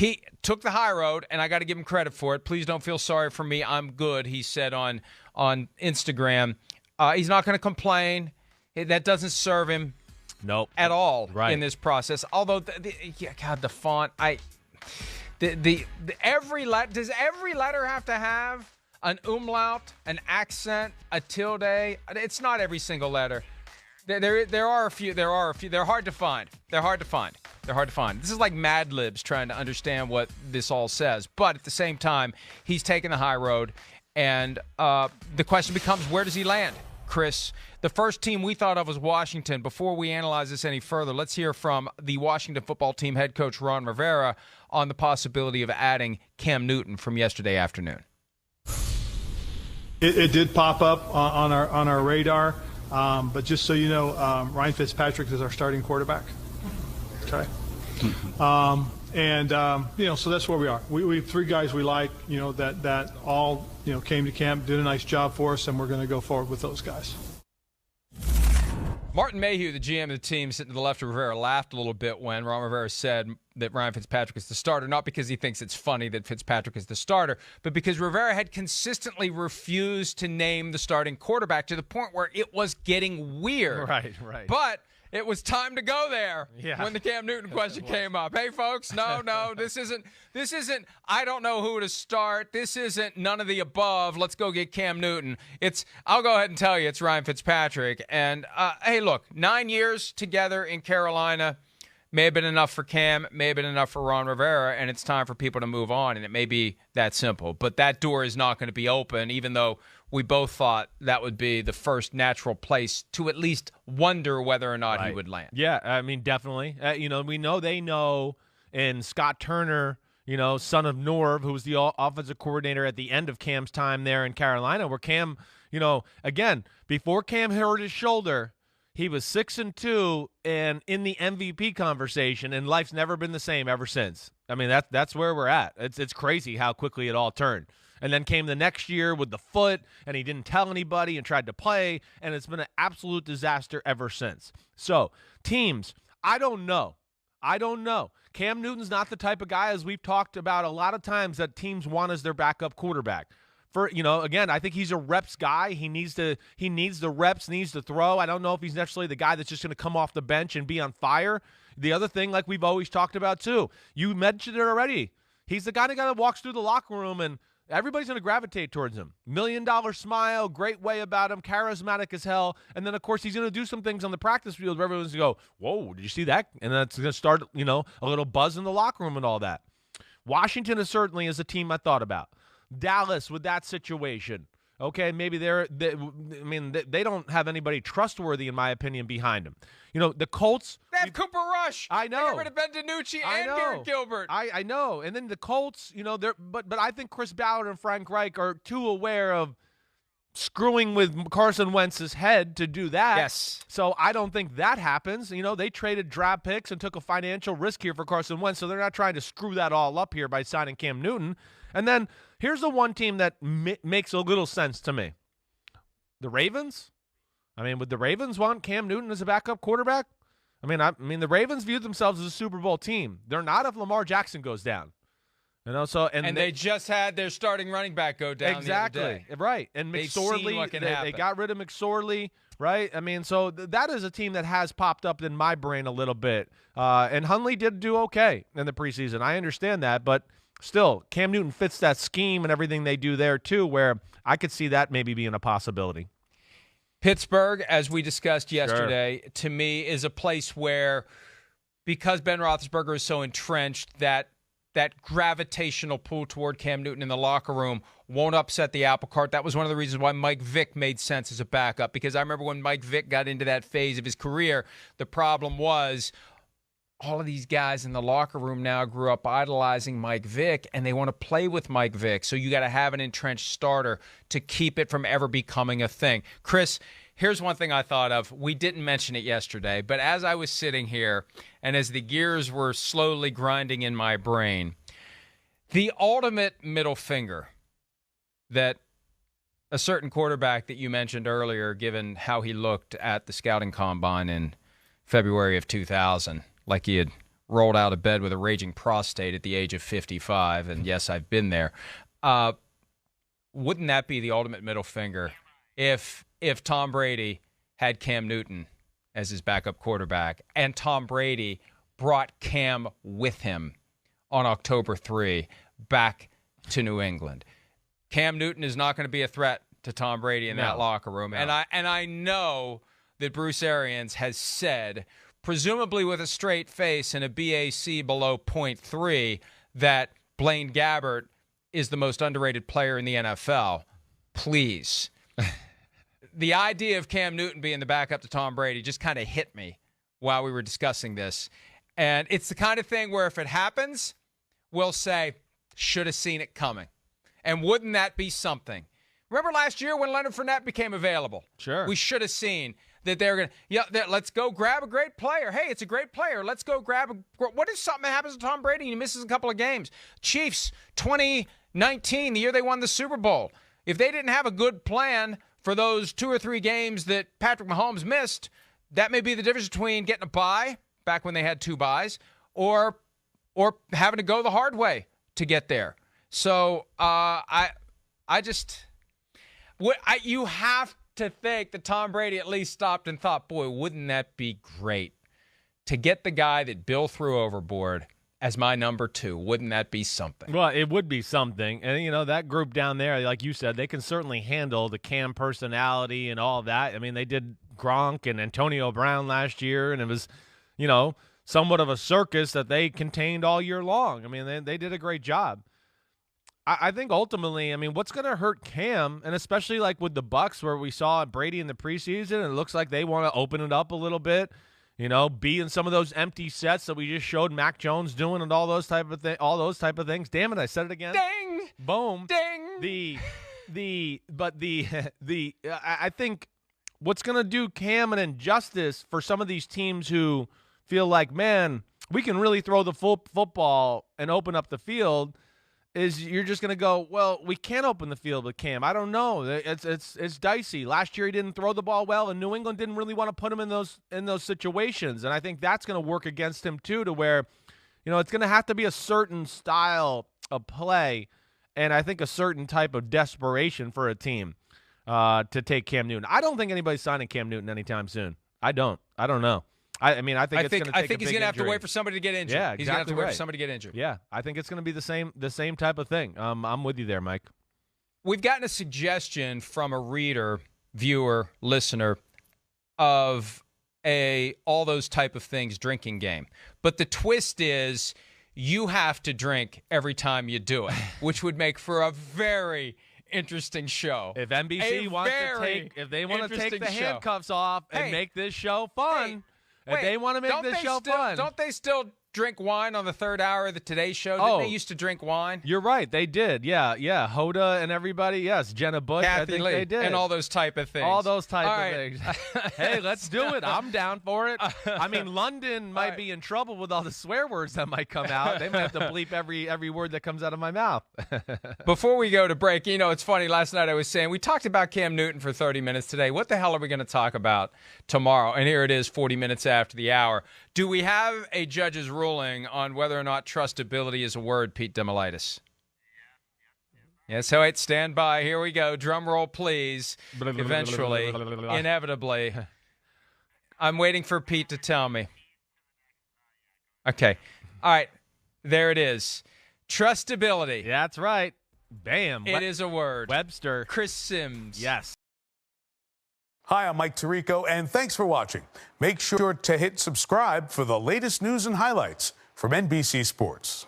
He took the high road, and I got to give him credit for it. Please don't feel sorry for me. I'm good, he said on Instagram. He's not going to complain. That doesn't serve him at all in this process. Although, the font, does every letter have to have an umlaut, an accent, a tilde? It's not every single letter. There are a few. They're hard to find. This is like Mad Libs trying to understand what this all says. But at the same time, he's taking the high road. And the question becomes, where does he land, Chris? The first team we thought of was Washington. Before we analyze this any further, let's hear from the Washington football team head coach Ron Rivera on the possibility of adding Cam Newton from yesterday afternoon. It did pop up on our radar. But just so you know, Ryan Fitzpatrick is our starting quarterback. Okay. So that's where we are. We have 3 guys we like, that all, came to camp, did a nice job for us, and we're going to go forward with those guys. Martin Mayhew, the GM of the team, sitting to the left of Rivera, laughed a little bit when Ron Rivera said that Ryan Fitzpatrick is the starter, not because he thinks it's funny that Fitzpatrick is the starter, but because Rivera had consistently refused to name the starting quarterback to the point where it was getting weird. Right. But it was time to go there when the Cam Newton question came up. Hey, folks, no, this isn't, I don't know who to start. This isn't none of the above. Let's go get Cam Newton. I'll go ahead and tell you, it's Ryan Fitzpatrick. And, hey, look, 9 years together in Carolina may have been enough for Cam, may have been enough for Ron Rivera, and it's time for people to move on, and it may be that simple. But that door is not going to be open, even though we both thought that would be the first natural place to at least wonder whether or not he would land. Yeah, I mean, definitely. We know they know, and Scott Turner, son of Norv, who was the offensive coordinator at the end of Cam's time there in Carolina, where Cam, again, before Cam hurt his shoulder, he was 6-2 and in the MVP conversation, and life's never been the same ever since. I mean, that's where we're at. It's crazy how quickly it all turned. And then came the next year with the foot, and he didn't tell anybody and tried to play, and it's been an absolute disaster ever since. So, teams, I don't know. Cam Newton's not the type of guy, as we've talked about a lot of times, that teams want as their backup quarterback. Again, I think he's a reps guy. He needs the reps, needs to throw. I don't know if he's necessarily the guy that's just going to come off the bench and be on fire. The other thing, like we've always talked about too, you mentioned it already. He's the guy that walks through the locker room and everybody's going to gravitate towards him. $1 million smile, great way about him, charismatic as hell. And then, of course, he's going to do some things on the practice field where everyone's going to go, whoa, did you see that? And that's going to start, a little buzz in the locker room and all that. Washington is certainly a team I thought about. Dallas with that situation. Okay, maybe they don't have anybody trustworthy, in my opinion, behind them. The Colts. They have Cooper Rush. I know. They got rid of Ben DiNucci and Garrett Gilbert. I know. And then the Colts, but I think Chris Ballard and Frank Reich are too aware of screwing with Carson Wentz's head to do that. Yes. So I don't think that happens. They traded draft picks and took a financial risk here for Carson Wentz, so they're not trying to screw that all up here by signing Cam Newton. And then here's the one team that makes a little sense to me. The Ravens. I mean, would the Ravens want Cam Newton as a backup quarterback? I mean, the Ravens view themselves as a Super Bowl team. They're not if Lamar Jackson goes down. And they just had their starting running back go down. Exactly. The other day. Right. And McSorley, they got rid of McSorley, right? I mean, so that is a team that has popped up in my brain a little bit. And Hundley did do okay in the preseason. I understand that, but still, Cam Newton fits that scheme and everything they do there too, where I could see that maybe being a possibility. Pittsburgh, as we discussed yesterday, to me is a place where, because Ben Roethlisberger is so entrenched, that gravitational pull toward Cam Newton in the locker room won't upset the apple cart. That was one of the reasons why Mike Vick made sense as a backup, because I remember when Mike Vick got into that phase of his career, the problem was all of these guys in the locker room now grew up idolizing Mike Vick, and they want to play with Mike Vick. So you got to have an entrenched starter to keep it from ever becoming a thing. Chris, here's one thing I thought of. We didn't mention it yesterday, but as I was sitting here and as the gears were slowly grinding in my brain, the ultimate middle finger that a certain quarterback that you mentioned earlier, given how he looked at the scouting combine in February of 2000, like he had rolled out of bed with a raging prostate at the age of 55, and yes, I've been there. Wouldn't that be the ultimate middle finger if Tom Brady had Cam Newton as his backup quarterback and Tom Brady brought Cam with him on October 3 back to New England? Cam Newton is not going to be a threat to Tom Brady in that locker room. No. And I know that Bruce Arians has said, presumably with a straight face and a BAC below 0.3, that Blaine Gabbert is the most underrated player in the NFL. Please. The idea of Cam Newton being the backup to Tom Brady just kind of hit me while we were discussing this. And it's the kind of thing where if it happens, we'll say, should have seen it coming. And wouldn't that be something? Remember last year when Leonard Fournette became available? Sure. We should have seen that they're going to, let's go grab a great player. Hey, it's a great player. Let's go what if something happens to Tom Brady and he misses a couple of games? Chiefs, 2019, the year they won the Super Bowl. If they didn't have a good plan for those 2 or 3 games that Patrick Mahomes missed, that may be the difference between getting a bye, back when they had 2 byes, or having to go the hard way to get there. So you have to think that Tom Brady at least stopped and thought, boy, wouldn't that be great to get the guy that Bill threw overboard as my number 2? Wouldn't that be something? Well, it would be something. And, that group down there, like you said, they can certainly handle the Cam personality and all of that. I mean, they did Gronk and Antonio Brown last year, and it was, somewhat of a circus that they contained all year long. I mean, they did a great job. I think ultimately, what's going to hurt Cam, and especially like with the Bucs where we saw Brady in the preseason, and it looks like they want to open it up a little bit, be in some of those empty sets that we just showed Mac Jones doing and all those type of things. Damn it, I said it again. Ding! Boom. Ding! I think what's going to do Cam an injustice for some of these teams who feel like, man, we can really throw the full football and open up the field, is you're just going to go, well, we can't open the field with Cam. I don't know. It's dicey. Last year he didn't throw the ball well, and New England didn't really want to put him in those situations. And I think that's going to work against him too, to where, it's going to have to be a certain style of play, and I think a certain type of desperation for a team to take Cam Newton. I don't think anybody's signing Cam Newton anytime soon. I don't know. I think it's going to take I think he's going to have to wait for somebody to get injured. Yeah, exactly. He's going to have to wait for somebody to get injured. Yeah, I think it's going to be the same type of thing. I'm with you there, Mike. We've gotten a suggestion from a reader, viewer, listener of all those type of things drinking game. But the twist is you have to drink every time you do it, which would make for a very interesting show. If NBC wants to take the handcuffs off and make this show fun. If they want to make this show fun. Don't they still drink wine on the 3rd hour of the Today Show? Didn't they used to drink wine? You're right. They did. Yeah. Hoda and everybody. Yes. Jenna Bush. Kathy I think Lee, they did. And all those type of things. All those type of things. Hey, let's do it. I'm down for it. London might be in trouble with all the swear words that might come out. They might have to bleep every word that comes out of my mouth. Before we go to break, it's funny. Last night I was saying we talked about Cam Newton for 30 minutes today. What the hell are we going to talk about tomorrow? And here it is, 40 minutes after the hour. Do we have a judge's ruling on whether or not trustability is a word, Pete Demolitis? Yes, so wait, stand by. Here we go. Drum roll, please. Eventually, inevitably. I'm waiting for Pete to tell me. Okay. All right. There it is. Trustability. That's right. Bam. It is a word. Webster. Chris Simms. Yes. Hi, I'm Mike Tirico, and thanks for watching. Make sure to hit subscribe for the latest news and highlights from NBC Sports.